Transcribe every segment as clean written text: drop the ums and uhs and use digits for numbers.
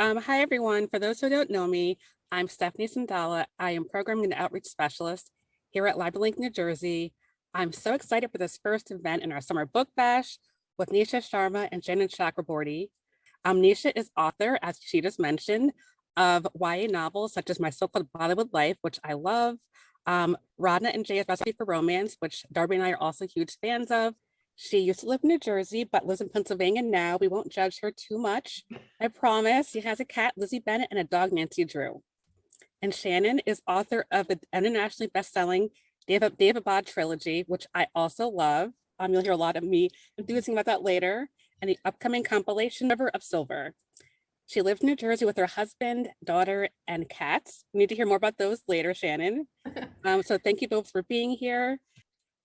Hi, everyone. For those who don't know me, I'm Stephanie Sendaula. I am Programming and Outreach Specialist here at LibraLink, New Jersey. I'm so excited for this first event in our summer book bash with Nisha Sharma and Shannon Chakraborty. Nisha is author, as she just mentioned, of YA novels such as My So-Called Bollywood Life, which I love, Radha and Jay's Recipe for Romance, which Darby and I are also huge fans of. She used to live in New Jersey, but lives in Pennsylvania now. We won't judge her too much. I promise. She has a cat, Lizzie Bennett, and a dog, Nancy Drew. And Shannon is author of the internationally best-selling Daevabad Trilogy, which I also love. You'll hear a lot of me enthusing about that later, and the upcoming compilation River of Silver. She lives in New Jersey with her husband, daughter, and cats. We need to hear more about those later, Shannon. So thank you both for being here.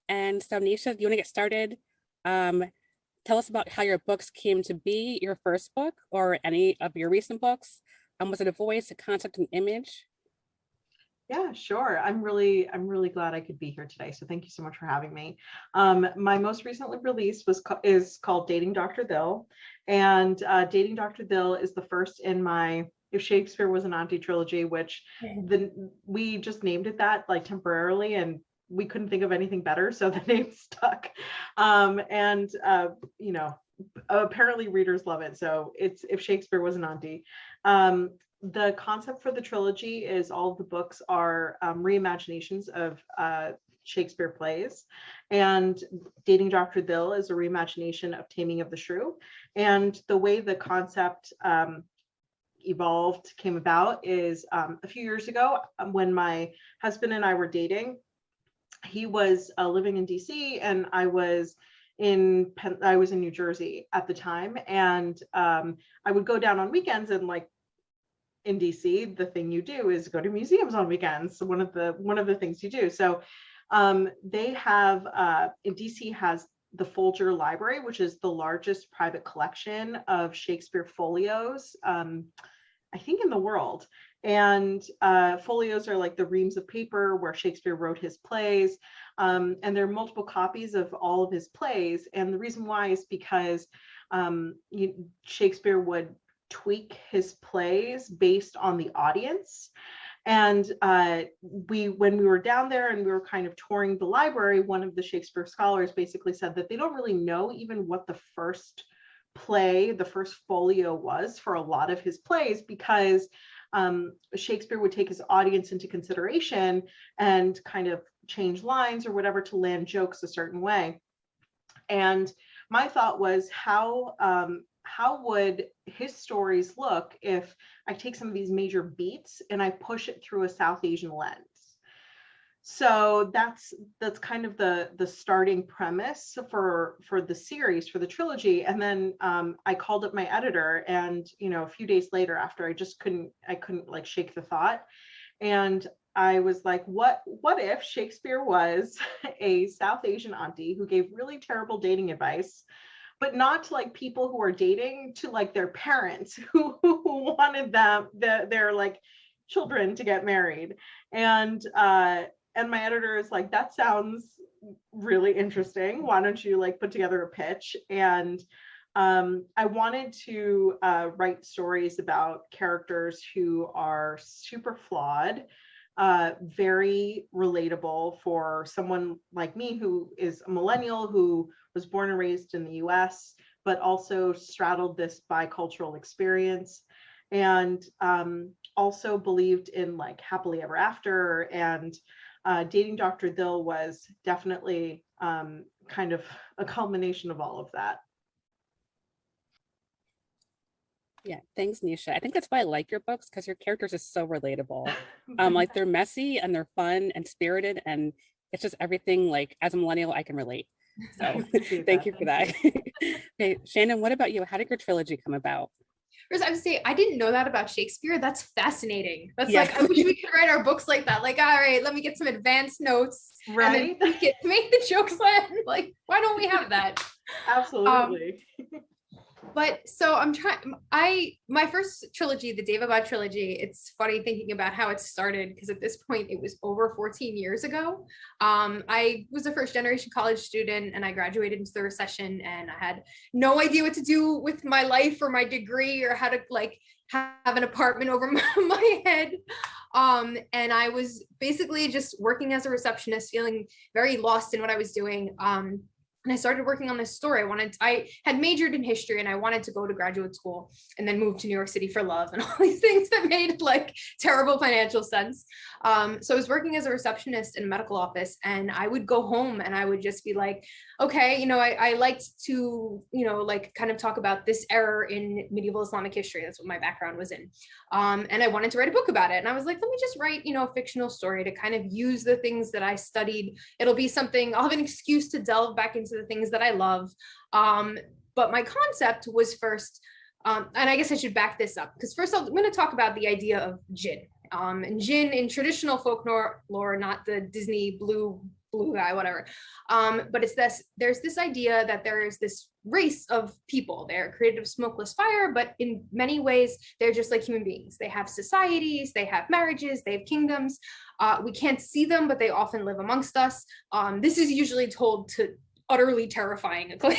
And so Nisha, do you want to get started? Tell us about how your books came to be, your first book or any of your recent books. Was it a voice, a concept, an image? Yeah, sure. I'm really glad I could be here today. So thank you so much for having me. My most recently released is called Dating Dr. Dill, and Dating Dr. Dill is the first in my If Shakespeare Was an Auntie trilogy, which we just named it that like temporarily, and we couldn't think of anything better, so the name stuck. You know, apparently readers love it, so it's If Shakespeare Was an Auntie. The concept for the trilogy is all of the books are reimaginations of Shakespeare plays, and Dating Dr. Dill is a reimagination of Taming of the Shrew. And the way the concept came about is a few years ago when my husband and I were dating. He was living in DC, and I was in New Jersey at the time, and I would go down on weekends, and like in DC, the thing you do is go to museums on weekends. So one of the things you do. So they have in DC has the Folger Library, which is the largest private collection of Shakespeare folios, I think in the world. And folios are like the reams of paper where Shakespeare wrote his plays. And there are multiple copies of all of his plays. And the reason why is because Shakespeare would tweak his plays based on the audience. And when we were down there and we were kind of touring the library, one of the Shakespeare scholars basically said that they don't really know even what the first folio was for a lot of his plays, because Shakespeare would take his audience into consideration and kind of change lines or whatever to land jokes a certain way. And my thought was, how would his stories look if I take some of these major beats and I push it through a South Asian lens? So that's kind of the starting premise for the series, for the trilogy. And then I called up my editor, and a few days later, after I couldn't like shake the thought, and I was like, what if Shakespeare was a South Asian auntie who gave really terrible dating advice, but not to like people who are dating, to like their parents who wanted their like children to get married. And my editor is like, that sounds really interesting. Why don't you like put together a pitch? And I wanted to write stories about characters who are super flawed, very relatable for someone like me who is a millennial who was born and raised in the US, but also straddled this bicultural experience, and also believed in like happily ever after. And Dating Dr. Dill was definitely kind of a culmination of all of that. Yeah, thanks, Nisha. I think that's why I like your books, because your characters are so relatable. Like they're messy and they're fun and spirited, and it's just everything. Like as a millennial, I can relate. So thank you for that. Okay, Shannon, what about you? How did your trilogy come about? I would say, I didn't know that about Shakespeare. That's fascinating. That's Yeah. like, I wish we could write our books like that. Like, all right, let me get some advanced notes, right? And then make the jokes land. Like, why don't we have that? Absolutely. But so my first trilogy, the Daevabad Trilogy, it's funny thinking about how it started, because at this point it was over 14 years ago. I was a first generation college student, and I graduated into the recession, and I had no idea what to do with my life or my degree, or how to like have an apartment over my head. And I was basically just working as a receptionist, feeling very lost in what I was doing. And I started working on this story. I had majored in history and I wanted to go to graduate school and then move to New York City for love and all these things that made like terrible financial sense. So I was working as a receptionist in a medical office, and I would go home and I would just be like, okay, I liked to, like kind of talk about this era in medieval Islamic history. That's what my background was in. And I wanted to write a book about it. And I was like, let me just write, a fictional story to kind of use the things that I studied. It'll be something, I'll have an excuse to delve back into the things that I love. But my concept was first, and I guess I should back this up, because first I'm going to talk about the idea of jinn. And jinn in traditional folk lore, not the Disney blue guy, whatever. But there's this idea that there is this race of people. They're created of smokeless fire, but in many ways, they're just like human beings. They have societies, they have marriages, they have kingdoms. We can't see them, but they often live amongst us. This is usually told to utterly terrifying acclaim.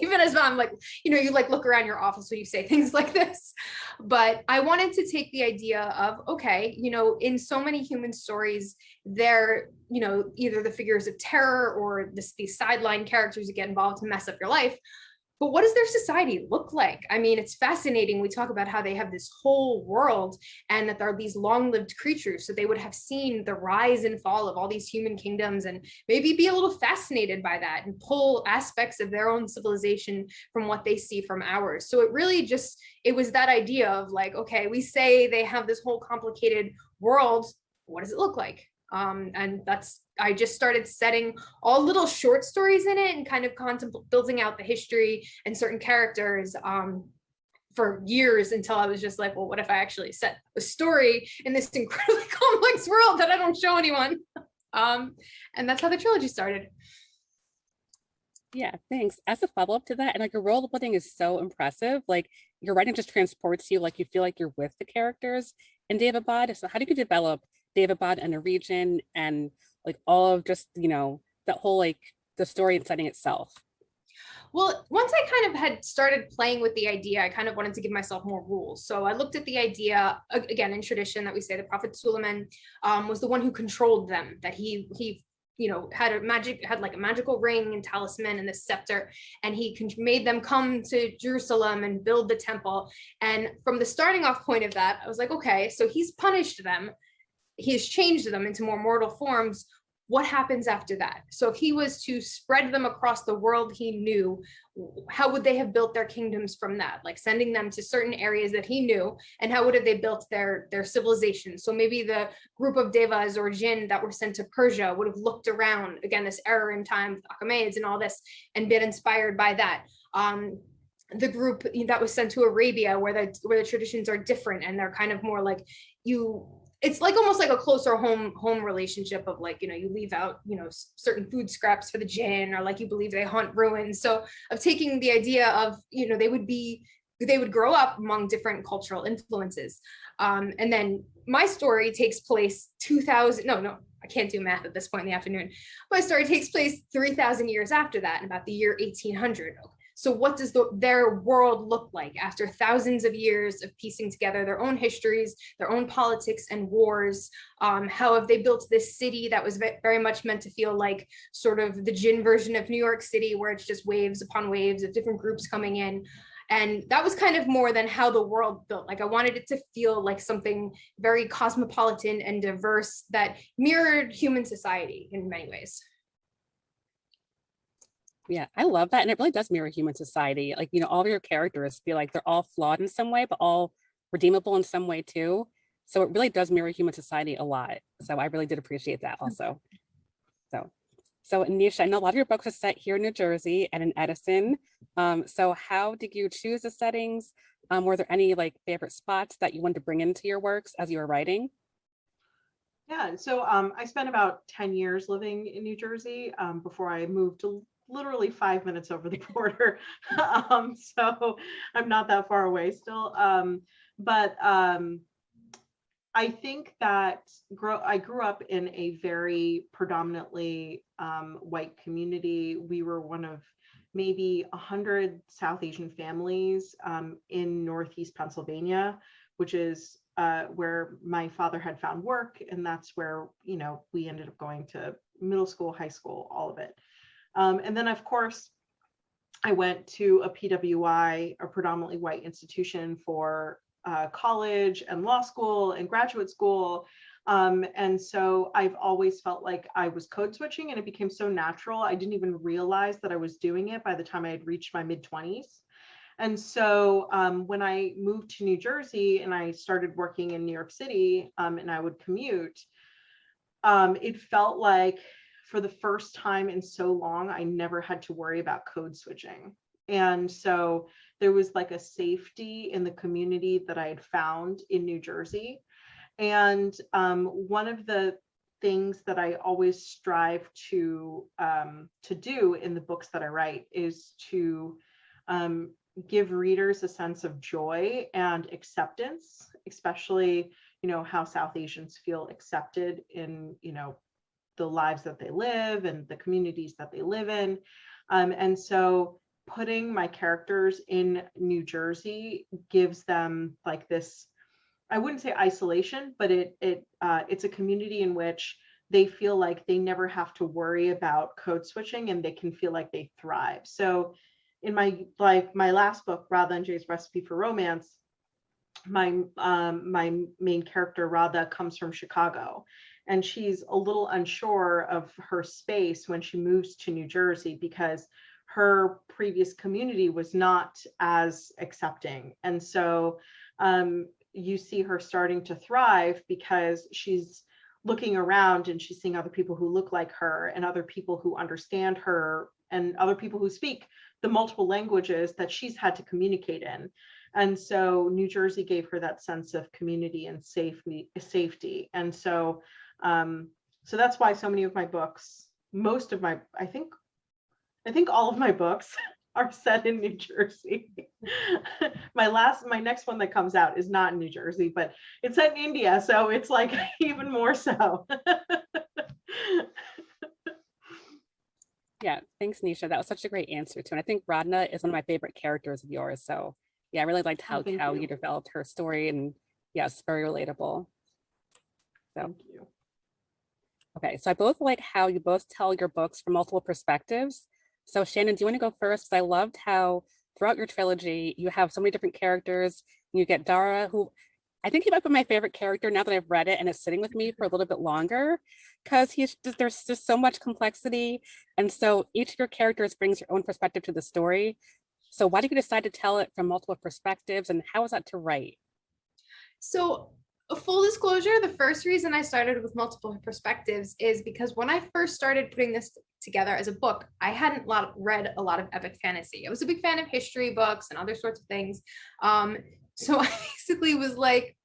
Even as I'm like, you like look around your office when you say things like this. But I wanted to take the idea of, okay, in so many human stories, they're, either the figures of terror or these sideline characters that get involved to mess up your life. But what does their society look like? I mean, it's fascinating. We talk about how they have this whole world and that there are these long-lived creatures. So they would have seen the rise and fall of all these human kingdoms and maybe be a little fascinated by that and pull aspects of their own civilization from what they see from ours. So it was that idea of like, okay, we say they have this whole complicated world. What does it look like? And I just started setting all little short stories in it and kind of building out the history and certain characters for years, until I was just like, well, what if I actually set a story in this incredibly complex world that I don't show anyone? And that's how the trilogy started. Yeah, thanks. As a follow-up to that, and like your role playing is so impressive. Like your writing just transports you, like you feel like you're with the characters in Daevabad. So how did you develop Daevabad and the region and like all of just, that whole like the story and setting itself? Well, once I kind of had started playing with the idea, I kind of wanted to give myself more rules. So I looked at the idea, again, in tradition that we say the Prophet Suleiman was the one who controlled them, that he had like a magical ring and talisman and the scepter, and he made them come to Jerusalem and build the temple. And from the starting off point of that, I was like, okay, so he's punished them. He has changed them into more mortal forms. What happens after that? So if he was to spread them across the world he knew, how would they have built their kingdoms from that? Like sending them to certain areas that he knew, and how would have they built their civilization? So maybe the group of devas or jinn that were sent to Persia would have looked around, again, this era in time, Achaemenids and all this, and been inspired by that. The group that was sent to Arabia, where the traditions are different and they're kind of more like it's like almost like a closer home relationship of like, you leave out, certain food scraps for the jinn, or like you believe they haunt ruins. So of taking the idea of, they would grow up among different cultural influences. And then my story takes place 2000, no, I can't do math at this point in the afternoon. My story takes place 3,000 years after that, in about the year 1800. So what does their world look like after thousands of years of piecing together their own histories, their own politics and wars? How have they built this city that was very much meant to feel like sort of the jinn version of New York City, where it's just waves upon waves of different groups coming in? And that was kind of more than how the world built. Like I wanted it to feel like something very cosmopolitan and diverse that mirrored human society in many ways. Yeah, I love that. And it really does mirror human society. Like, all of your characters feel like they're all flawed in some way, but all redeemable in some way too. So it really does mirror human society a lot. So I really did appreciate that also. So Nisha, I know a lot of your books are set here in New Jersey and in Edison. So how did you choose the settings? Were there any like favorite spots that you wanted to bring into your works as you were writing? Yeah, so I spent about 10 years living in New Jersey before I moved to literally 5 minutes over the border. So I'm not that far away still. But I think that I grew up in a very predominantly white community. We were one of maybe 100 South Asian families in Northeast Pennsylvania, which is where my father had found work. And that's where, you know, we ended up going to middle school, high school, all of it. And then, of course, I went to a PWI, a predominantly white institution, for college and law school and graduate school. And so I've always felt like I was code switching, and it became so natural. I didn't even realize that I was doing it by the time I had reached my mid-20s. And so when I moved to New Jersey and I started working in New York City, and I would commute, it felt like for the first time in so long, I never had to worry about code switching. And so there was like a safety in the community that I had found in New Jersey. And one of the things that I always strive to do in the books that I write is to give readers a sense of joy and acceptance, especially, you know, how South Asians feel accepted in, you know, the lives that they live and the communities that they live in. And so putting my characters in New Jersey gives them like this, I wouldn't say isolation, but it's a community in which they feel like they never have to worry about code switching, and they can feel like they thrive. So in my last book, LLNJ's Recipe for Romance, my main character Radha comes from Chicago, and she's a little unsure of her space when she moves to New Jersey because her previous community was not as accepting. And so you see her starting to thrive because she's looking around and she's seeing other people who look like her and other people who understand her and other people who speak the multiple languages that she's had to communicate in. And so New Jersey gave her that sense of community and safety. And so so that's why so many of my books, most of my, I think all of my books are set in New Jersey. My next one that comes out is not in New Jersey, but it's set in India. So it's like even more so. Yeah, thanks, Nisha. That was such a great answer too. And I think Radna is one of my favorite characters of yours. So yeah, I really liked how you developed her story, and yeah, it's very relatable. So Thank you. okay, so I both like how you both tell your books from multiple perspectives. So Shannon, do you want to go first? Because I loved how throughout your trilogy, you have so many different characters. You get Dara, who I think he might be my favorite character now that I've read it and it's sitting with me for a little bit longer, because there's just so much complexity. And so each of your characters brings your own perspective to the story. So why did you decide to tell it from multiple perspectives, and how was that to write? So, a full disclosure, the first reason I started with multiple perspectives is because when I first started putting this together as a book, I hadn't read a lot of epic fantasy. I was a big fan of history books and other sorts of things. So I basically was like,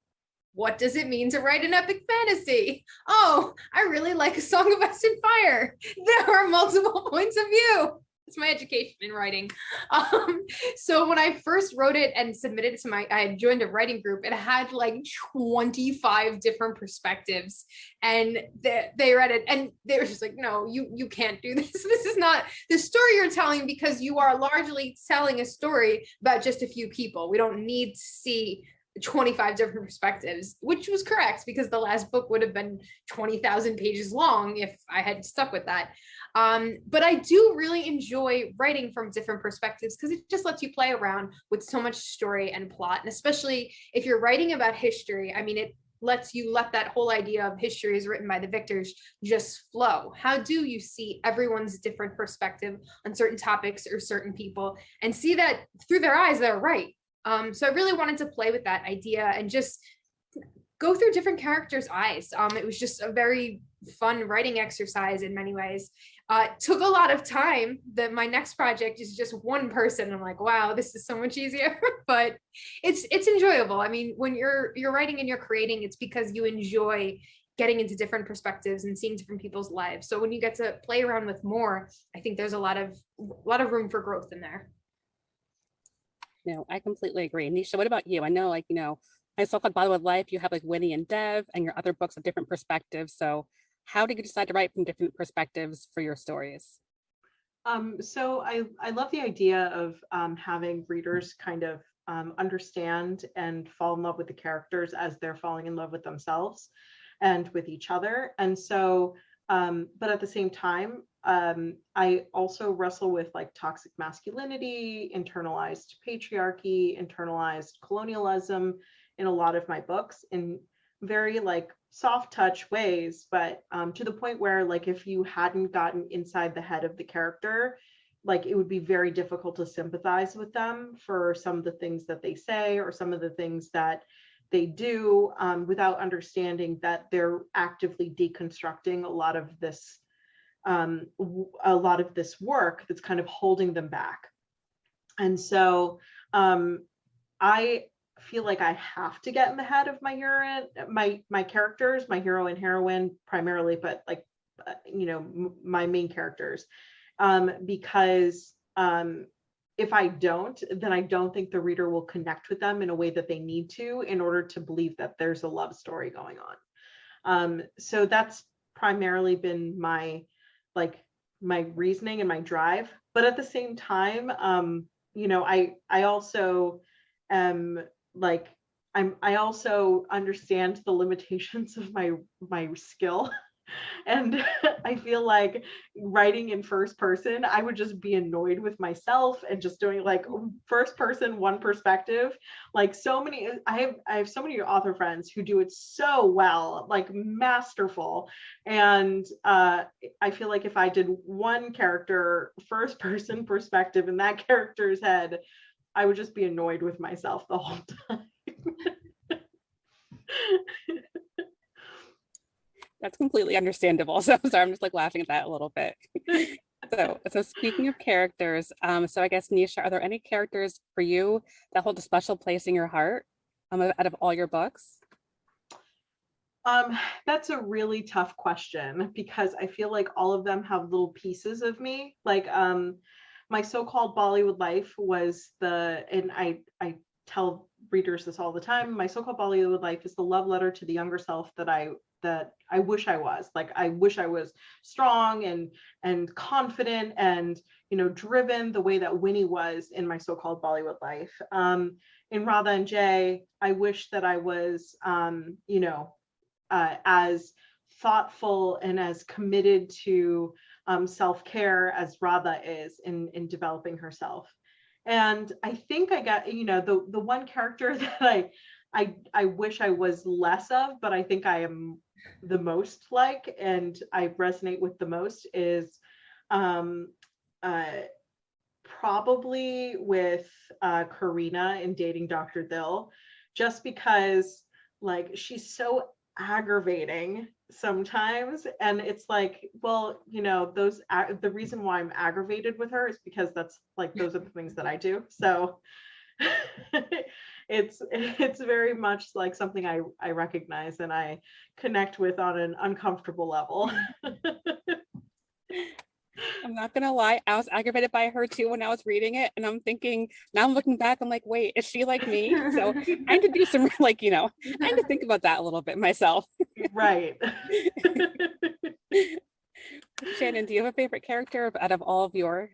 what does it mean to write an epic fantasy? Oh, I really like A Song of Ice and Fire. There are multiple points of view. It's my education in writing. So when I first wrote it and submitted it to I had joined a writing group, it had like 25 different perspectives, and they read it and they were just like, no, you can't do this. This is not the story you're telling, because you are largely telling a story about just a few people. We don't need to see 25 different perspectives, which was correct, because the last book would have been 20,000 pages long if I had stuck with that. But I do really enjoy writing from different perspectives because it just lets you play around with so much story and plot. And especially if you're writing about history, I mean, it lets you let that whole idea of history is written by the victors just flow. How do you see everyone's different perspective on certain topics or certain people and see that through their eyes, they're right? So I really wanted to play with that idea and just go through different characters' eyes. It was just a very fun writing exercise in many ways. Took a lot of time. My next project is just one person. I'm like, wow, this is so much easier, but it's enjoyable. I mean, when you're writing and you're creating, it's because you enjoy getting into different perspectives and seeing different people's lives. So when you get to play around with more, I think there's a lot of room for growth in there. No, I completely agree. Nisha, what about you? I know, like, myself at Bollywood Life, you have like Winnie and Dev, and your other books have different perspectives. So how did you decide to write from different perspectives for your stories? So I love the idea of having readers kind of understand and fall in love with the characters as they're falling in love with themselves and with each other. And so, but at the same time, I also wrestle with like toxic masculinity, internalized patriarchy, internalized colonialism in a lot of my books in very like soft touch ways, but to the point where like if you hadn't gotten inside the head of the character, like it would be very difficult to sympathize with them for some of the things that they say or some of the things that they do, without understanding that they're actively deconstructing a lot of this work that's kind of holding them back. And so I feel like I have to get in the head of my hero, my characters, my hero and heroine primarily, but like my main characters, because if I don't, then I don't think the reader will connect with them in a way that they need to in order to believe that there's a love story going on. So that's primarily been my reasoning and my drive. But at the same time, I also am like I also understand the limitations of my skill. And I feel like writing in first person, I would just be annoyed with myself and just doing like first person, one perspective. Like I have so many author friends who do it so well, like masterful. And I feel like if I did one character, first person perspective in that character's head, I would just be annoyed with myself the whole time. That's completely understandable. So sorry, I'm just like laughing at that a little bit. So speaking of characters, so I guess Nisha, are there any characters for you that hold a special place in your heart out of all your books? That's a really tough question because I feel like all of them have little pieces of me. Like my so-called Bollywood life was and I tell readers this all the time, my so-called Bollywood life is the love letter to the younger self that I wish I was. Like I wish I was strong and confident and driven the way that Winnie was in my so-called Bollywood life. In Radha and Jay, I wish that I was as thoughtful and as committed to self-care as Radha is in developing herself. And I think I got, the one character that I wish I was less of, but I think I am the most like, and I resonate with the most is probably with Karina in Dating Dr. Dill, just because like she's so aggravating sometimes, and it's like, well, the reason why I'm aggravated with her is because that's like those are the things that I do. So it's very much like something I recognize and I connect with on an uncomfortable level. I'm not gonna lie, I was aggravated by her too when I was reading it, and I'm thinking now I'm looking back, I'm like, wait, is she like me? So I had to do some I had to think about that a little bit myself. Right. Shannon, do you have a favorite character out of all of your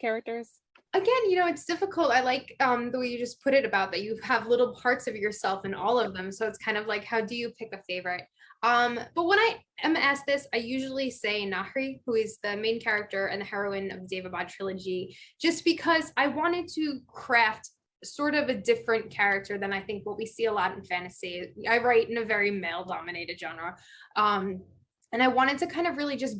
characters? Again, it's difficult. I like the way you just put it about that you have little parts of yourself in all of them. So it's kind of like, how do you pick a favorite? But when I am asked this, I usually say Nahri, who is the main character and the heroine of the Daevabad Trilogy, just because I wanted to craft sort of a different character than I think what we see a lot in fantasy. I write in a very male-dominated genre. And I wanted to kind of really just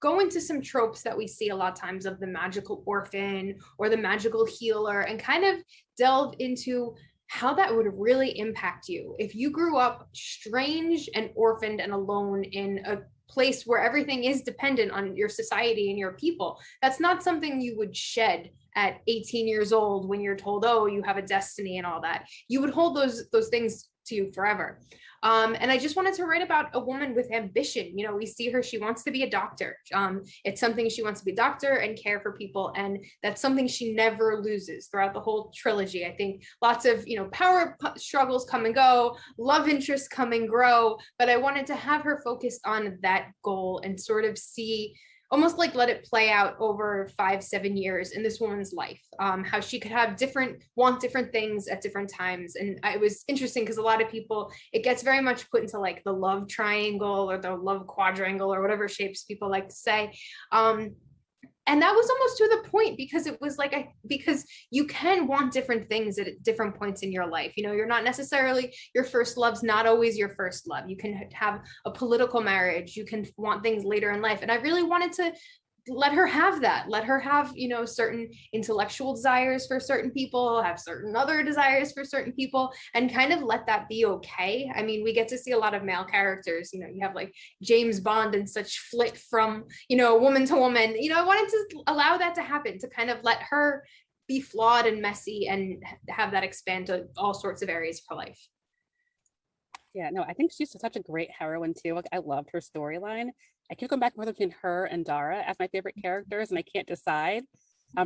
go into some tropes that we see a lot of times of the magical orphan or the magical healer, and kind of delve into how that would really impact you if you grew up strange and orphaned and alone in a place where everything is dependent on your society and your people. That's not something you would shed at 18 years old when you're told, oh, you have a destiny and all that. You would hold those things to you forever. And I just wanted to write about a woman with ambition. We see her, she wants to be a doctor. It's something she wants to be a doctor and care for people. And that's something she never loses throughout the whole trilogy. I think lots of, power struggles come and go, love interests come and grow, but I wanted to have her focused on that goal and sort of see, almost like let it play out over 5-7 years in this woman's life, how she could have want different things at different times. And it was interesting because a lot of people, it gets very much put into like the love triangle or the love quadrangle or whatever shapes people like to say. And that was almost to the point, because it was like, because you can want different things at different points in your life. You know, you're not necessarily, your first love's not always your first love. You can have a political marriage. You can want things later in life. And I really wanted to let her have that, let her have, you know, certain intellectual desires for certain people, have certain other desires for certain people, and kind of let that be okay. I mean, we get to see a lot of male characters, you know, you have like James Bond and such flit from, you know, woman to woman. You know, I wanted to allow that to happen, to kind of let her be flawed and messy and have that expand to all sorts of areas of her life. Yeah, no, I think she's such a great heroine too. Like I loved her storyline. I keep going back and forth between her and Dara as my favorite characters, and I can't decide.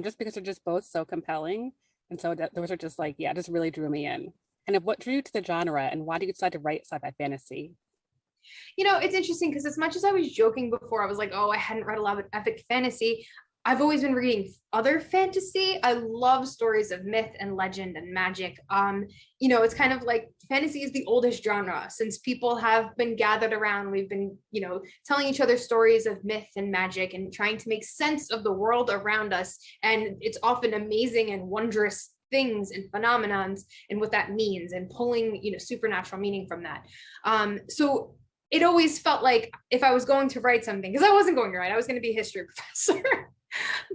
Just because they're just both so compelling. And so those are just like, yeah, just really drew me in. And of what drew you to the genre, and why did you decide to write sci-fi fantasy? You know, it's interesting because as much as I was joking before, I was like, oh, I hadn't read a lot of epic fantasy. I've always been reading other fantasy. I love stories of myth and legend and magic. You know, it's kind of like fantasy is the oldest genre. Since people have been gathered around, we've been, you know, telling each other stories of myth and magic and trying to make sense of the world around us. And it's often amazing and wondrous things and phenomenons and what that means, and pulling, you know, supernatural meaning from that. So it always felt like if I was going to write something, because I wasn't going to write, I was going to be a history professor.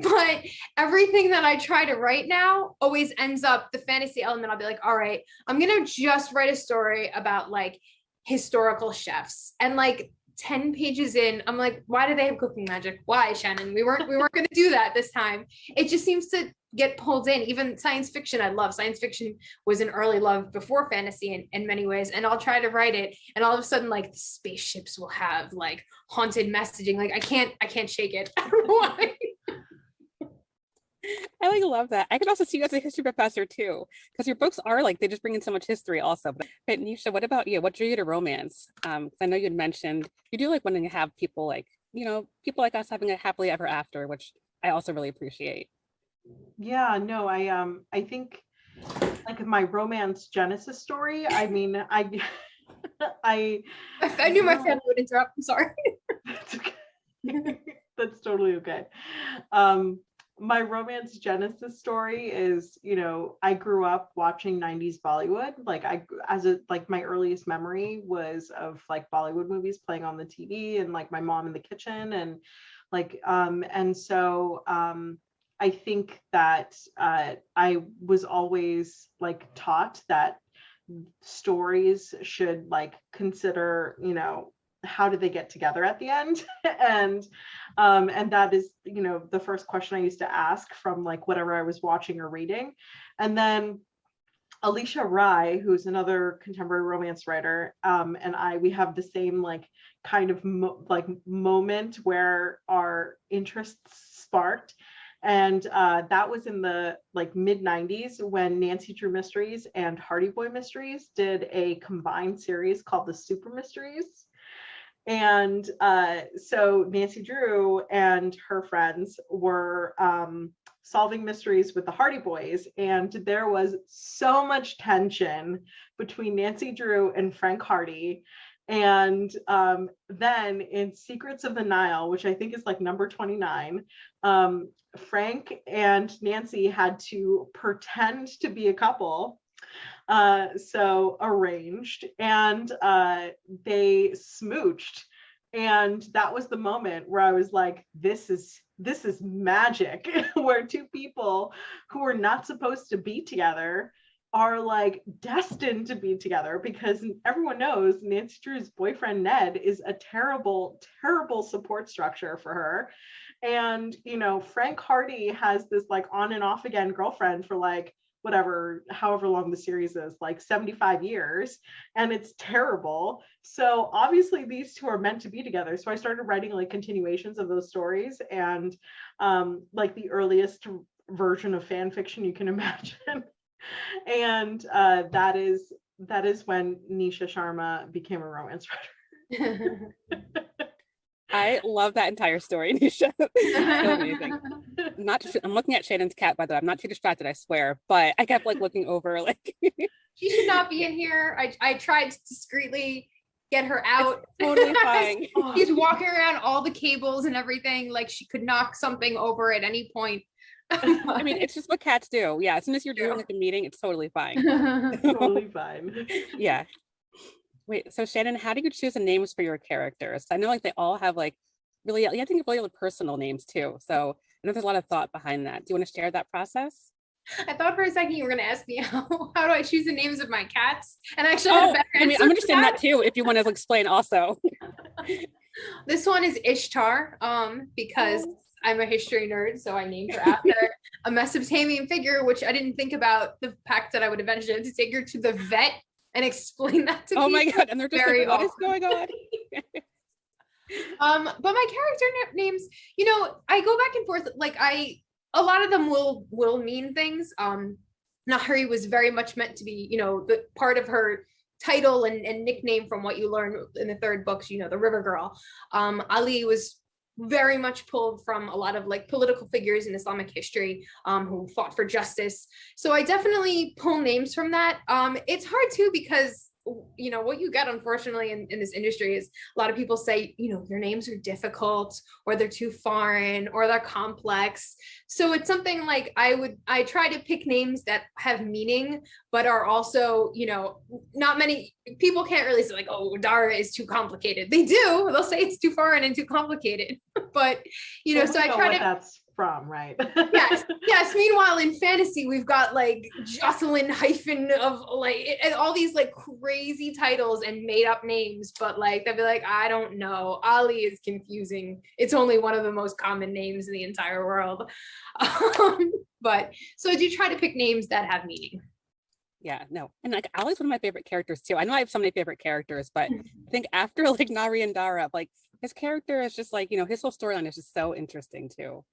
But everything that I try to write now always ends up the fantasy element. I'll be like, all right, I'm going to just write a story about like historical chefs. And like 10 pages in, I'm like, why do they have cooking magic? Why, Shannon? We weren't going to do that this time. It just seems to get pulled in. Even science fiction, I love. Science fiction was an early love before fantasy in many ways. And I'll try to write it, and all of a sudden, like the spaceships will have like haunted messaging. Like I can't shake it. I don't know why. I like love that. I could also see you as a history professor too, because your books are like they just bring in so much history also. But Nisha, what about you? What drew you to romance? 'Cause I know you had mentioned you do like when you have people like, you know, people like us having a happily ever after, which I also really appreciate. Yeah, no, I think like my romance genesis story, I mean, I I knew my family would interrupt. I'm sorry. That's okay. That's totally okay. My romance genesis story is, you know, I grew up watching 90s Bollywood. Like like my earliest memory was of like Bollywood movies playing on the TV, and like my mom in the kitchen, and like I think that I was always like taught that stories should like consider, you know, how do they get together at the end? and that is, you know, the first question I used to ask from like whatever I was watching or reading. And then Alicia Rai, who's another contemporary romance writer, and we have the same like kind of moment where our interests sparked. And that was in the like mid 90s when Nancy Drew Mysteries and Hardy Boy Mysteries did a combined series called the Super Mysteries. And so Nancy Drew and her friends were solving mysteries with the Hardy Boys, and there was so much tension between Nancy Drew and Frank Hardy. And then in Secrets of the Nile, which I think is like number 29, Frank and Nancy had to pretend to be a couple. So arranged, and they smooched. And that was the moment where I was like, this is magic, where two people who are not supposed to be together are like destined to be together, because everyone knows Nancy Drew's boyfriend Ned is a terrible, terrible support structure for her. And, you know, Frank Hardy has this like on and off again girlfriend for like whatever, however long the series is, like 75 years, and it's terrible. So obviously these two are meant to be together. So I started writing like continuations of those stories, and like the earliest version of fan fiction you can imagine. And that is when Nisha Sharma became a romance writer. I love that entire story, Nisha. So amazing. I'm looking at Shannon's cat, by the way. I'm not too distracted, I swear, but I kept like looking over like She should not be in here. I tried to discreetly get her out. totally fine. She's walking around all the cables and everything, like she could knock something over at any point. I mean, it's just what cats do. Yeah, as soon as you're doing like a meeting, it's totally fine. Totally fine. Yeah. Wait, so Shannon, how do you choose the names for your characters? I know like they all have like really, I think really personal names too. So I know there's a lot of thought behind that. Do you want to share that process? I thought for a second you were going to ask me how do I choose the names of my cats? And I actually had a better I mean, answer I'm for understand that too if you want to explain also. This one is Ishtar, because I'm a history nerd, so I named her after a Mesopotamian figure, which I didn't think about the fact that I would eventually have to take her to the vet and explain that to Oh people. my God, and they're just Very like, what is awkward. going on? But my character names, I go back and forth. Like a lot of them will mean things. Nahari was very much meant to be, the part of her title and nickname from what you learn in the third books, the River Girl. Ali was very much pulled from a lot of like political figures in Islamic history who fought for justice. So I definitely pull names from that. It's hard too because what you get unfortunately in this industry is a lot of people say their names are difficult or they're too foreign or they're complex. So it's something like I try to pick names that have meaning but are also not many people can't really say like, oh, Dara is too complicated. They do, they'll say it's too foreign and too complicated. But so I try to that's from, right? yes. Meanwhile, in fantasy, we've got like Jocelyn hyphen of like and all these like crazy titles and made up names, but like they'll be like, I don't know. Ali is confusing. It's only one of the most common names in the entire world. But so I do try to pick names that have meaning. Yeah, no. And like Ali's one of my favorite characters too. I know I have so many favorite characters, but I think after like Nari and Dara, like his character is just like, his whole storyline is just so interesting too.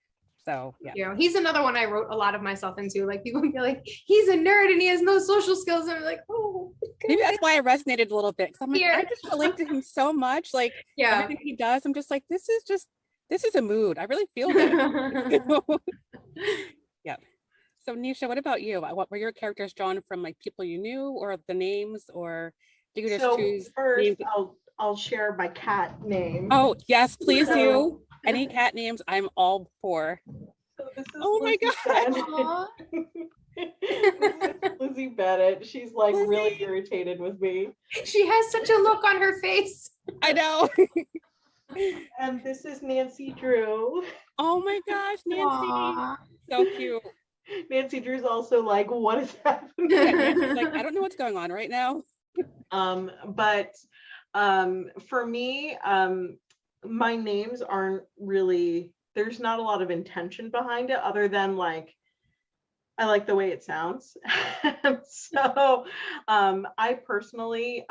So yeah. He's another one I wrote a lot of myself into. Like people be like, he's a nerd and he has no social skills. And I'm like, oh, maybe that's why I resonated a little bit. Cause I'm like, I just relate to him so much. Like everything he does, I'm just like, this is a mood. I really feel it. Yeah. So Nisha, what about you? What were your characters drawn from like people you knew or the names, or do you just choose? First, names? I'll share my cat name. Oh yes, please do. Any cat names, I'm all for. So this is oh my God. This is Lizzie Bennett. She's like Lizzie. really irritated with me. She has such a look on her face. I know. And this is Nancy Drew. Oh my gosh, Nancy. Aww. So cute. Nancy Drew's also like, what is happening? Yeah, Nancy's like, I don't know what's going on right now. But for me, my names aren't really, there's not a lot of intention behind it other than like, I like the way it sounds. So I personally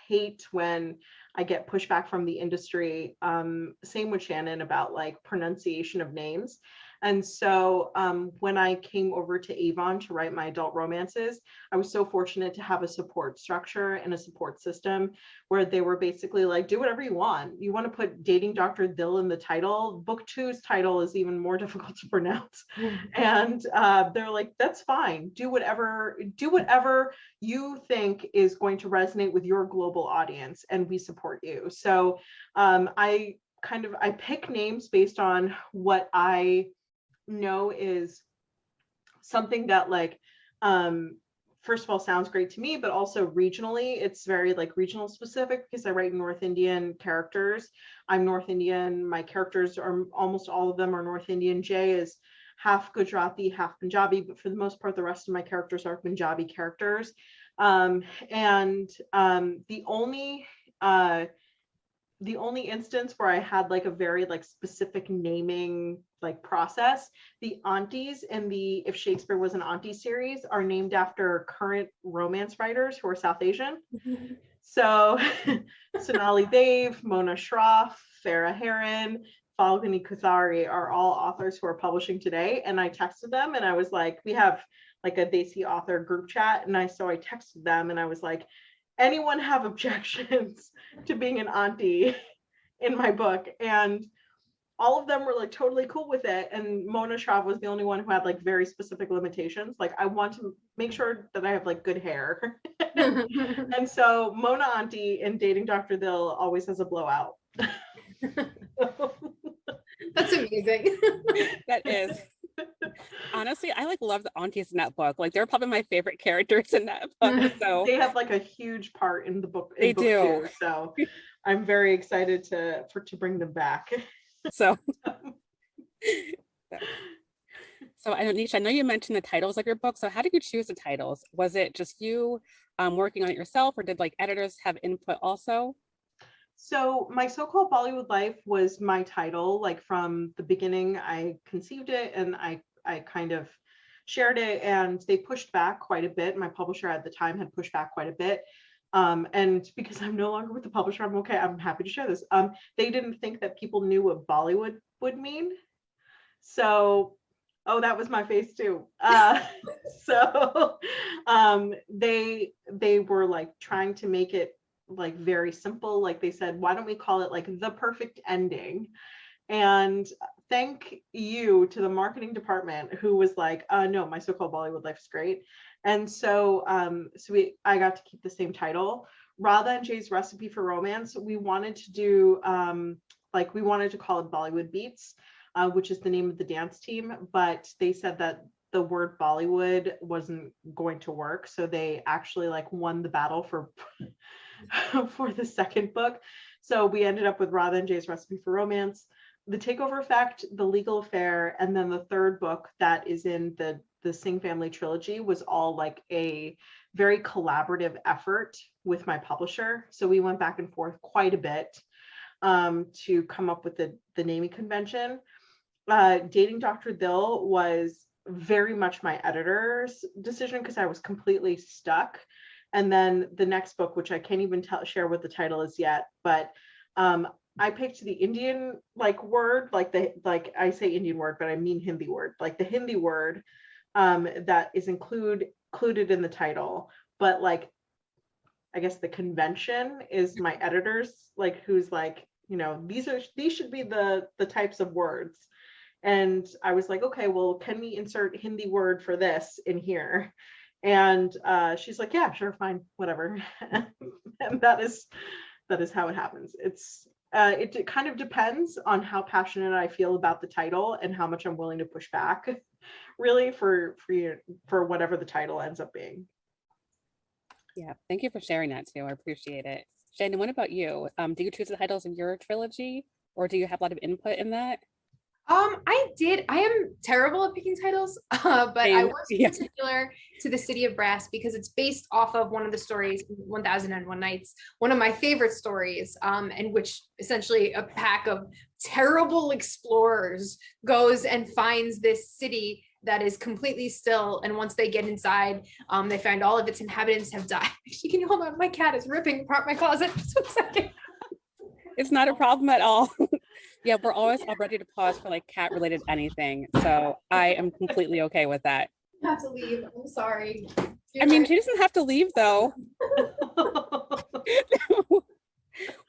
hate when I get pushback from the industry. Same with Shannon about like pronunciation of names. And so when I came over to Avon to write my adult romances, I was so fortunate to have a support structure and a support system where they were basically like, do whatever you want. You want to put Dating Dr. Dill in the title. Book 2's title is even more difficult to pronounce. And they're like, that's fine. Do whatever you think is going to resonate with your global audience, and we support you. So I pick names based on what I know is something that like first of all sounds great to me, but also regionally it's very like regional specific because I write North Indian characters. I'm North Indian. My characters are almost all of them are North Indian. Jay is half Gujarati, half Punjabi, but for the most part the rest of my characters are Punjabi characters. The only instance where I had like a very like specific naming like process, the aunties in the If Shakespeare Was an Auntie series are named after current romance writers who are South Asian. So Sonali Dev, Mona Shroff, Farah Heron, Falguni Kuthari are all authors who are publishing today. And I texted them and I was like, we have like a Desi author group chat. And I texted them and I was like, anyone have objections to being an auntie in my book, and all of them were like totally cool with it. And Mona Shrav was the only one who had like very specific limitations. Like, I want to make sure that I have like good hair. And so Mona Auntie in Dating Dr. Dill always has a blowout. That's amazing. That is. Honestly, I like love the aunties in that book. Like, they're probably my favorite characters in that book. So they have like a huge part in the book. They book do. Two, so I'm very excited to bring them back. So I know, Nisha, I know you mentioned the titles of your book. So how did you choose the titles? Was it just you working on it yourself, or did like editors have input also? So My So-Called Bollywood Life was my title. Like, from the beginning, I conceived it and I kind of shared it, and they pushed back quite a bit. My publisher at the time had pushed back quite a bit. And because I'm no longer with the publisher, I'm happy to share this. They didn't think that people knew what Bollywood would mean. So, oh, that was my face too. So they were like trying to make it like very simple. Like, they said, why don't we call it like The Perfect Ending? And thank you to the marketing department, who was like, no, My So-Called Bollywood Life is great. And so I got to keep the same title. Radha and Jay's Recipe for Romance, we wanted to do we wanted to call it Bollywood Beats, which is the name of the dance team, but they said that the word Bollywood wasn't going to work. So they actually like won the battle for for the second book. So we ended up with Radha and Jay's Recipe for Romance, The Takeover Effect, The Legal Affair, and then the third book that is in the Singh family trilogy was all like a very collaborative effort with my publisher. So we went back and forth quite a bit to come up with the naming convention. Dating Dr. Dill was very much my editor's decision because I was completely stuck. And then the next book, which I can't even share what the title is yet, but I picked the Indian word, I say Indian word, but I mean Hindi word, like the Hindi word that is included in the title. But like, I guess the convention is my editor's, like, who's like, these should be the types of words. And I was like, okay, well, can we insert Hindi word for this in here? And she's like, yeah, sure, fine, whatever. And that is how it happens. It kind of depends on how passionate I feel about the title and how much I'm willing to push back, really, for whatever the title ends up being. Yeah, thank you for sharing that too. I appreciate it. Shannon, what about you? Do you choose the titles of your trilogy, or do you have a lot of input in that? I did. I am terrible at picking titles, but I Same. was Yeah. particular to The City of Brass because it's based off of one of the stories, 1001 Nights, one of my favorite stories, in which essentially a pack of terrible explorers goes and finds this city that is completely still. And once they get inside, they find all of its inhabitants have died. Can you hold on? My cat is ripping apart my closet. Just 1 second. It's not a problem at all. Yeah, we're always all ready to pause for like cat related anything. So I am completely okay with that. I have to leave. I'm sorry. I mean, she doesn't have to leave though.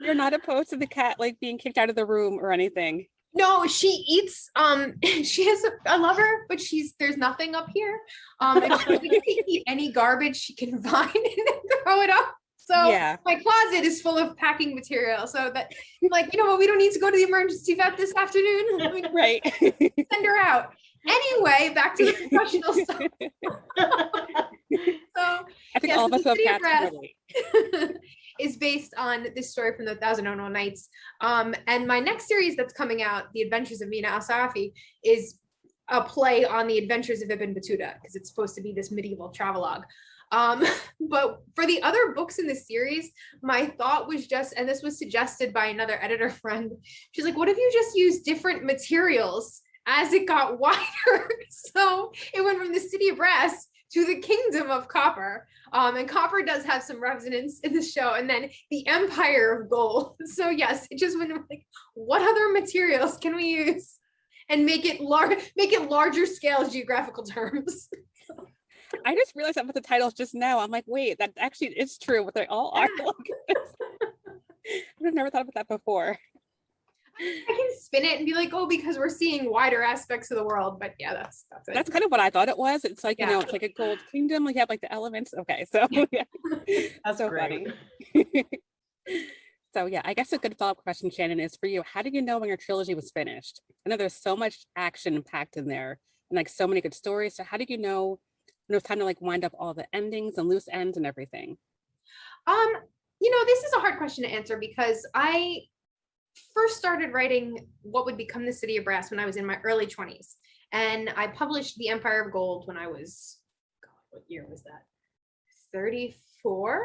We're not opposed to the cat like being kicked out of the room or anything. No, she eats. She has a lover, but there's nothing up here. And she likes to eat any garbage she can find and then throw it up. So Yeah. my closet is full of packing material. So that, like, you know what, we don't need to go to the emergency vet this afternoon. We can Right. send her out. Anyway, back to the professional stuff. So I think yes, all of us The have City of cats Brass really. is based on this story from the 1001 Nights. And my next series that's coming out, The Adventures of Mina Al-Sarafi, is a play on the adventures of Ibn Battuta, because it's supposed to be this medieval travelogue. But for the other books in the series, my thought was just, and this was suggested by another editor friend, she's like, what if you just use different materials as it got wider? So it went from the City of Brass to the Kingdom of Copper. And copper does have some resonance in the show, and then the Empire of Gold. So yes, it just went like, what other materials can we use and make it larger scale geographical terms? I just realized that with the titles just now. I'm like, wait, that actually is true, but they all are like this. I've never thought about that before. I can spin it and be like, oh, because we're seeing wider aspects of the world. But yeah, that's it. That's kind of what I thought it was. It's like, you Yeah. know, it's like a gold kingdom. Like you have like the elements. Okay. So yeah. That's So great. funny. So yeah, I guess a good follow-up question, Shannon, is for you. How did you know when your trilogy was finished? I know there's so much action packed in there and like so many good stories. So how did you know when it was time to like wind up all the endings and loose ends and everything? Um, this is a hard question to answer because I first started writing what would become The City of Brass when I was in my early 20s. And I published The Empire of Gold when I was, God, what year was that? 34.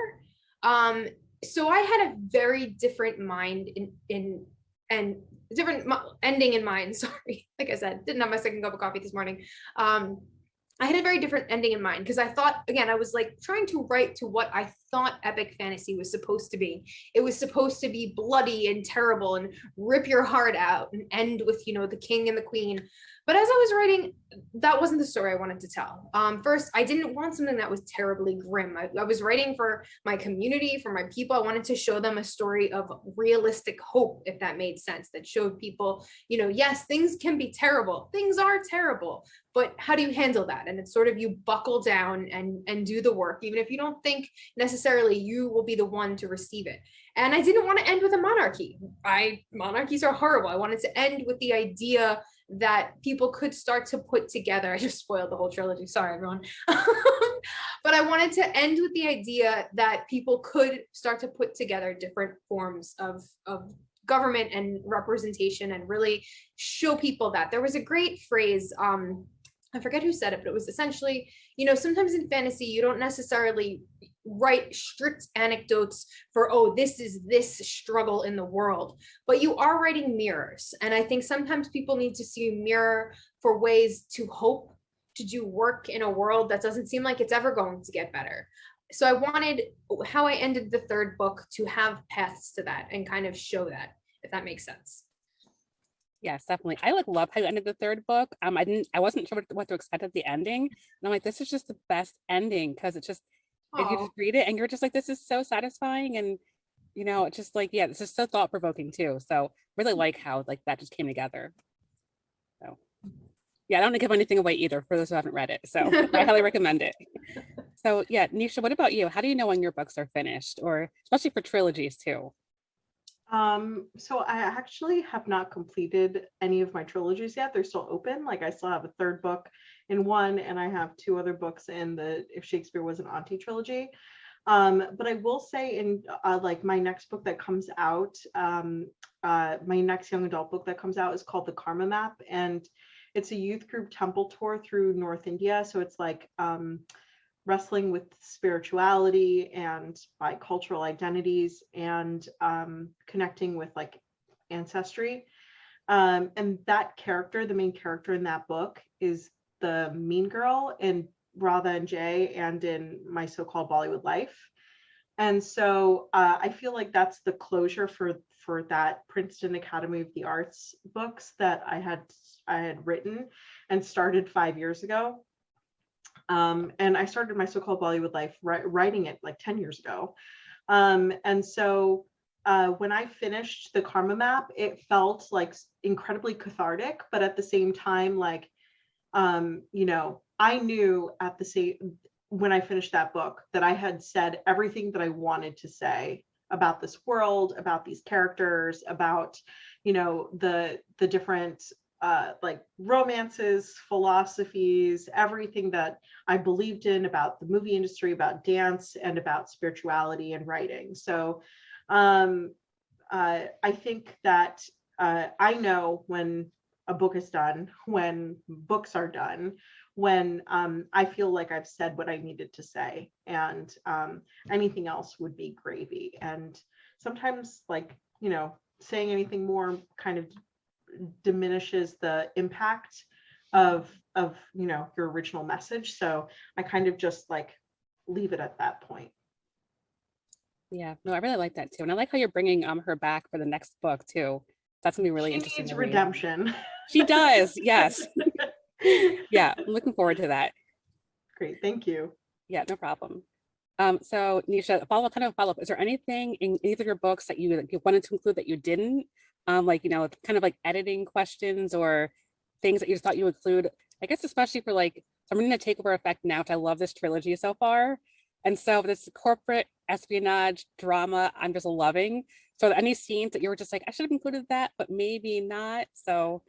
So I had a very different mind and different ending in mind. Sorry, like I said, didn't have my second cup of coffee this morning. I had a very different ending in mind because I thought, again, I was like trying to write to what I thought epic fantasy was supposed to be. It was supposed to be bloody and terrible and rip your heart out and end with, the king and the queen. But as I was writing, that wasn't the story I wanted to tell. First, I didn't want something that was terribly grim. I was writing for my community, for my people. I wanted to show them a story of realistic hope, if that made sense, that showed people, yes, things can be terrible. Things are terrible, but how do you handle that? And it's sort of you buckle down and do the work, even if you don't think necessarily you will be the one to receive it. And I didn't want to end with a monarchy. Monarchies are horrible. I wanted to end with the idea that people could start to put together. I just spoiled the whole trilogy. Sorry, everyone. But I wanted to end with the idea that people could start to put together different forms of government and representation and really show people that. There was a great phrase, I forget who said it, but it was essentially, sometimes in fantasy, you don't necessarily write strict anecdotes for, oh, this is this struggle in the world, but you are writing mirrors. And I think sometimes people need to see a mirror for ways to hope to do work in a world that doesn't seem like it's ever going to get better. So I wanted how I ended the third book to have paths to that and kind of show that, if that makes sense. Yes, definitely. I like love how you ended the third book. I wasn't sure what to expect at the ending. And I'm like, this is just the best ending because it's just, if you just read it and you're just like, this is so satisfying. And, it's just like, yeah, it's just so thought provoking too. So really like how like that just came together. So yeah, I don't want to give anything away either for those who haven't read it. So I highly recommend it. So yeah, Nisha, what about you? How do you know when your books are finished, or especially for trilogies too? So I actually have not completed any of my trilogies yet. They're still open. Like I still have a third book in one, and I have two other books in the If Shakespeare Was an Auntie trilogy. But I will say in like my next book that comes out, my next young adult book that comes out is called The Karma Map, and it's a youth group temple tour through North India. So it's like wrestling with spirituality and bicultural identities and connecting with like ancestry. And that character, the main character in that book, is the mean girl in Radha and Jay and in My So-Called Bollywood Life. And so I feel like that's the closure for that Princeton Academy of the Arts books that I had written and started 5 years ago. And I started My So-Called Bollywood Life writing it like 10 years ago. And so when I finished The Karma Map, it felt like incredibly cathartic, but at the same time, like, I knew at the same, when I finished that book, that I had said everything that I wanted to say about this world, about these characters, about, the different like romances, philosophies, everything that I believed in about the movie industry, about dance, and about spirituality and writing. So I think that I know when a book is done, when books are done, when I feel like I've said what I needed to say, and anything else would be gravy. And sometimes, like, saying anything more kind of diminishes the impact of your original message. So I kind of just like leave it at that point. Yeah, no, I really like that too. And I like how you're bringing her back for the next book too. That's gonna be really interesting. She needs redemption. She does, yes. Yeah, I'm looking forward to that. Great, thank you. Yeah, no problem. So Nisha, follow up. Is there anything in either of your books that you wanted to include that you didn't? Like, kind of like editing questions or things that you just thought you would include? I guess especially for like, so I'm reading The Takeover Effect now, which I love this trilogy so far. And so this corporate espionage drama, I'm just loving. So are there any scenes that you were just like, I should have included that, but maybe not? So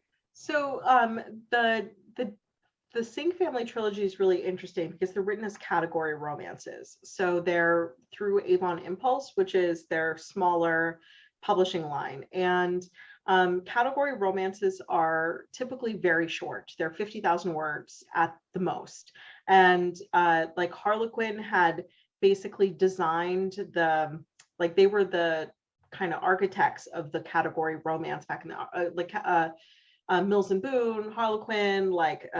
the Singh family trilogy is really interesting because they're written as category romances. So they're through Avon Impulse, which is their smaller publishing line. And category romances are typically very short. They're 50,000 words at the most. And like Harlequin had basically designed they were the kind of architects of the category romance back in the Mills and Boone, Harlequin,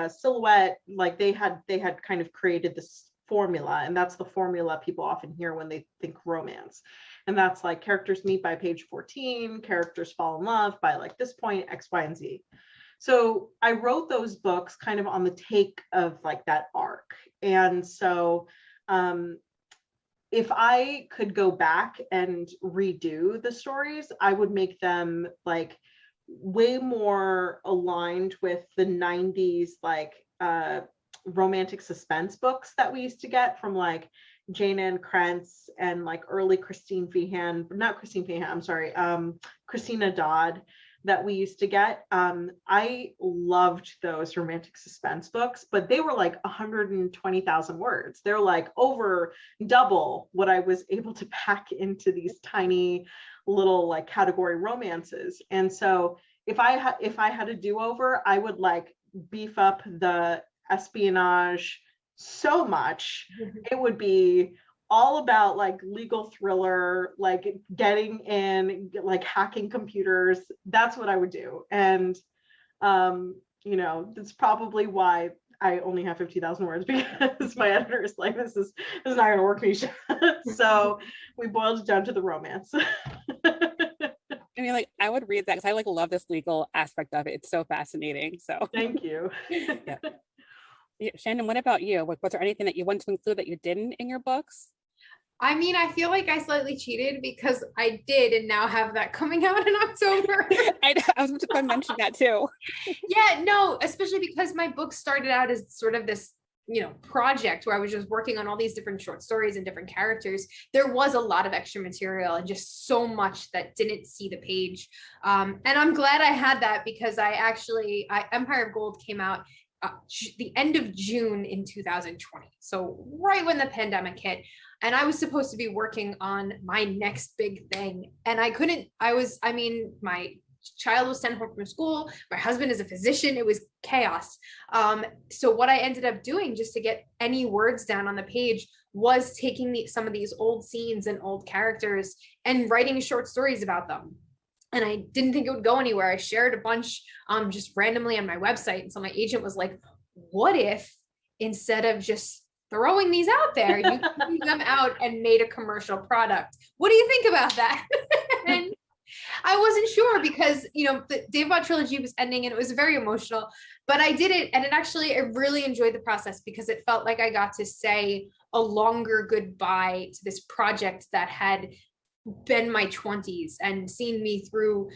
Silhouette, like they had kind of created this formula, and that's the formula people often hear when they think romance. And that's like characters meet by page 14, characters fall in love by like this point, X, Y, and Z. So I wrote those books kind of on the take of like that arc. And so if I could go back and redo the stories, I would make them like way more aligned with the 90s romantic suspense books that we used to get from like Jane Ann Krentz and like early Christina Dodd that we used to get. I loved those romantic suspense books, but they were like 120,000 words. They're like over double what I was able to pack into these tiny little like category romances. And so if I had a do-over, I would like beef up the espionage so much. It would be all about like legal thriller, like getting in, like hacking computers. That's what I would do. And that's probably why I only have 50,000 words, because my editor is like, this is not gonna work, Nisha. So we boiled it down to the romance. I mean, like, I would read that because I like love this legal aspect of it. It's so fascinating. So Thank you. yeah. Shannon, what about you? Was there anything that you wanted to include that you didn't in your books? I mean, I feel like I slightly cheated because I did and now have that coming out in October. I was going to mention that too. Yeah, no, especially because my book started out as sort of this, project where I was just working on all these different short stories and different characters. There was a lot of extra material and just so much that didn't see the page. And I'm glad I had that because Empire of Gold came out the end of June in 2020. So right when the pandemic hit. And I was supposed to be working on my next big thing. And my child was sent home from school. My husband is a physician. It was chaos. So what I ended up doing just to get any words down on the page was taking some of these old scenes and old characters and writing short stories about them. And I didn't think it would go anywhere. I shared a bunch just randomly on my website. And so my agent was like, what if instead of just throwing these out there, you threw them out and made a commercial product? What do you think about that? And I wasn't sure because, the Daevabad Trilogy was ending and it was very emotional, but I did it. And I really enjoyed the process because it felt like I got to say a longer goodbye to this project that had been my 20s and seen me through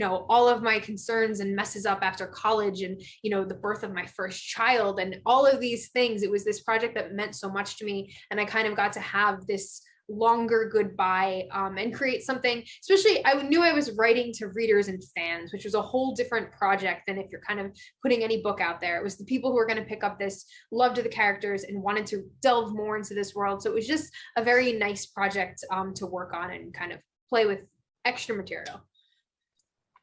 all of my concerns and messes up after college and the birth of my first child and all of these things. It was this project that meant so much to me, and I kind of got to have this longer goodbye and create something. Especially I knew I was writing to readers and fans, which was a whole different project than if you're kind of putting any book out there. It was the people who were going to pick up this, loved the characters and wanted to delve more into this world. So it was just a very nice project to work on and kind of play with extra material.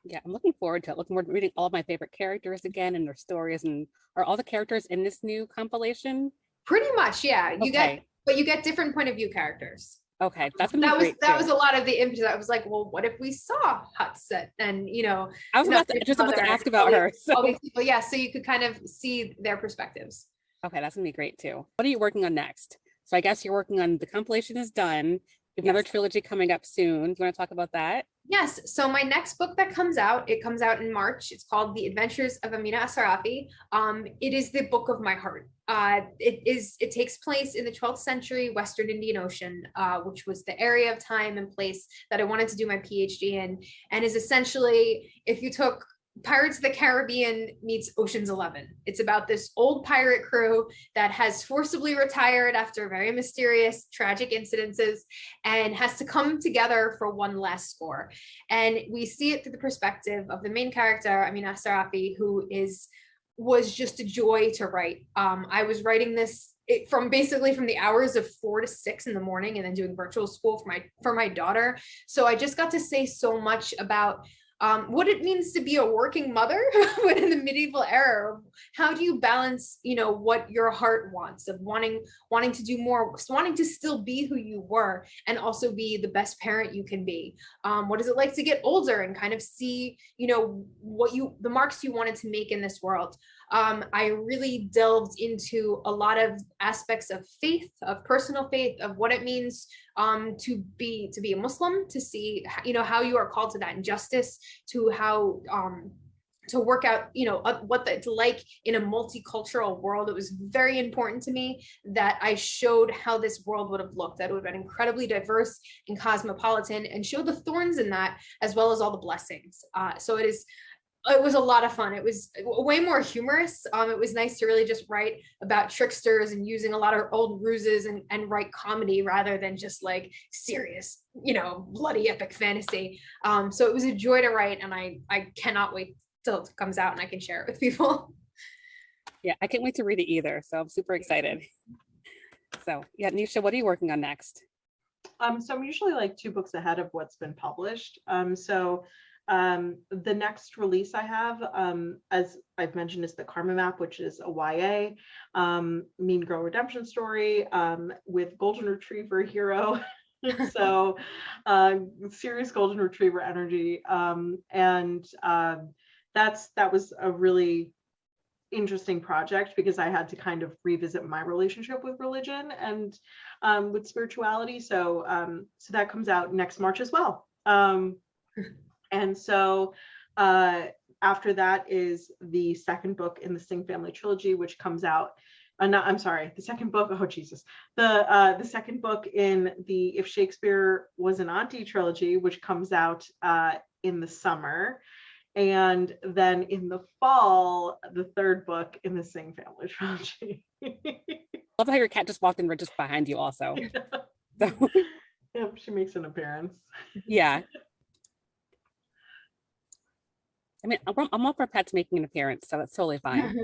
Yeah, I'm looking forward to it. Looking forward to reading all of my favorite characters again and their stories. And are all the characters in this new compilation? Pretty much, yeah. You Okay. get different point of view characters. Okay, that's gonna be great that too. was a lot of the impetus. I was like, well, what if we saw Hutset and I was about to ask about her. All these people, yeah. So you could kind of see their perspectives. Okay, that's gonna be great too. What are you working on next? So I guess you're working on the compilation is done. You have another trilogy coming up soon. Do you want to talk about that? Yes. So my next book that comes out, it comes out in March. It's called The Adventures of Amina Asarafi. It is the book of my heart. It takes place in the 12th century Western Indian Ocean, which was the area of time and place that I wanted to do my PhD in, and is essentially, if you took Pirates of the Caribbean meets Ocean's 11. It's about this old pirate crew that has forcibly retired after very mysterious, tragic incidences and has to come together for one last score. And we see it through the perspective of the main character, Amina Sarafi, who was just a joy to write. I was writing this from the hours of 4 to 6 in the morning, and then doing virtual school for my daughter. So I just got to say so much about what it means to be a working mother, but in the medieval era. How do you balance, what your heart wants, of wanting to do more, wanting to still be who you were, and also be the best parent you can be? What is it like to get older and kind of see, the marks you wanted to make in this world? I really delved into a lot of aspects of faith, of personal faith, of what it means to be a Muslim, to see, how you are called to that injustice, to how to work out, what it's like in a multicultural world. It was very important to me that I showed how this world would have looked, that it would have been incredibly diverse and cosmopolitan, and showed the thorns in that as well as all the blessings. So it was a lot of fun. It was way more humorous. It was nice to really just write about tricksters and using a lot of old ruses and write comedy rather than just like serious, bloody epic fantasy. So it was a joy to write, and I cannot wait till it comes out and I can share it with people. Yeah, I can't wait to read it either. So I'm super excited. So yeah, Nisha, what are you working on next? So I'm usually like 2 books ahead of what's been published. The next release I have, as I've mentioned, is the Karma Map, which is a YA, mean girl redemption story, with golden retriever hero. So serious golden retriever energy. That was a really interesting project because I had to kind of revisit my relationship with religion and with spirituality. So that comes out next March as well. And so after that is the second book in the Singh family trilogy, which comes out. I'm sorry, the second book. Oh Jesus, the second book in the If Shakespeare Was an Auntie trilogy, which comes out in the summer, and then in the fall, the third book in the Singh family trilogy. Love how your cat just walked in right just behind you also. So, Yep, she makes an appearance. yeah. I mean, I'm all for pets making an appearance, so that's totally fine.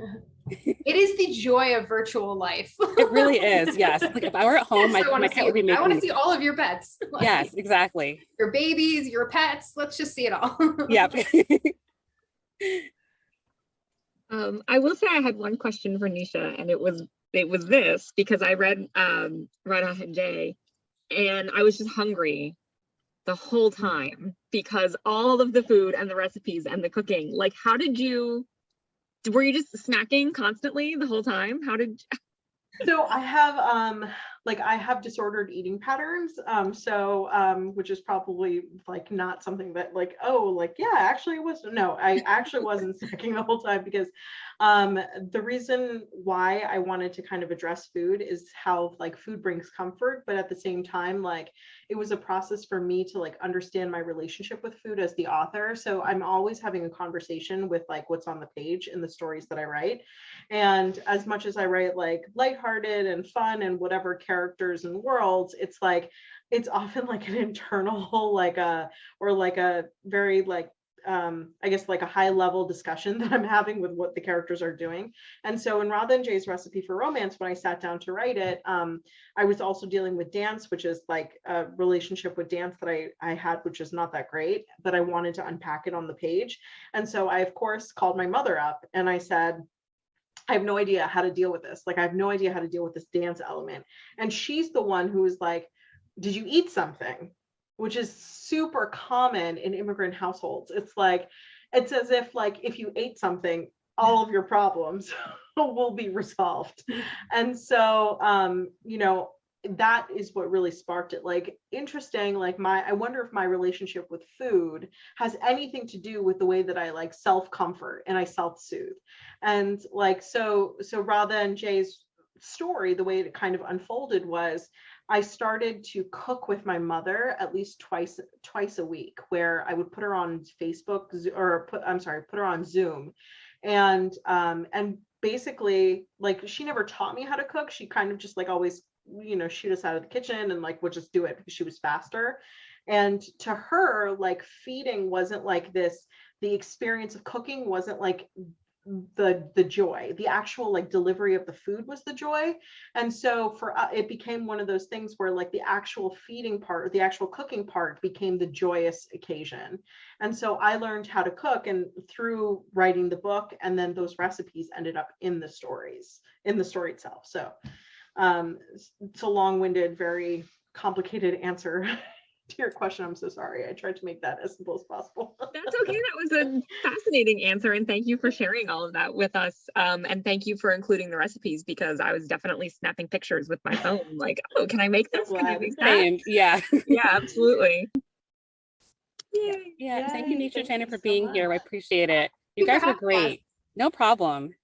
It is the joy of virtual life. It really is, yes. Like if I were at home, Yes, my cat would be making. I want to see all of your pets. Like, yes, exactly. your babies, your pets. Let's just see it all. Yep. I will say I had one question for Nisha, and it was this, because I read LLNJ, and I was just hungry the whole time because all of the food and the recipes and the cooking. Like, were you just snacking constantly the whole time? So I have disordered eating patterns. Which is probably like not something that I actually wasn't snacking the whole time, because the reason why I wanted to kind of address food is how like food brings comfort, but at the same time, like it was a process for me to like understand my relationship with food as the author. So I'm always having a conversation with like what's on the page in the stories that I write. And as much as I write like lighthearted and fun and whatever characters and worlds, it's often like an internal or a very I guess like a high level discussion that I'm having with what the characters are doing. And so in LLNJ's Recipe for Romance, when I sat down to write it, I was also dealing with dance, which is like a relationship with dance that I had, which is not that great, but I wanted to unpack it on the page. And so I, of course, called my mother up and I said, I have no idea how to deal with this. Like, I have no idea how to deal with this dance element. And she's the one who was like, did you eat something? Which is super common in immigrant households. It's as if like, if you ate something, all of your problems will be resolved. And so, that is what really sparked it. Like, interesting, like I wonder if my relationship with food has anything to do with the way that I like self-comfort and I self-soothe. And like, so rather than Jay's story, the way it kind of unfolded was I started to cook with my mother at least twice a week, where I would put her on Facebook put her on Zoom. And basically, like, she never taught me how to cook. She kind of just like always, shoot us out of the kitchen and like would just do it because she was faster. And to her, like, feeding wasn't like this, the experience of cooking wasn't like the joy, the actual like delivery of the food was the joy. And so for it became one of those things where like the actual feeding part, the actual cooking part became the joyous occasion. And so I learned how to cook, and through writing the book, and then those recipes ended up in the story itself. So it's a long-winded, very complicated answer to your question. I'm so sorry. I tried to make that as simple as possible. That's okay. That was a fascinating answer. And thank you for sharing all of that with us. And thank you for including the recipes, because I was definitely snapping pictures with my phone. Like, oh, can I make this? Can I make that? Same. Yeah. Yeah, absolutely. Yeah. Thank you, Yay, Nisha, thank Shannon, you for so being here. I much. appreciate it. You Thank you guys for were having us. great. No problem.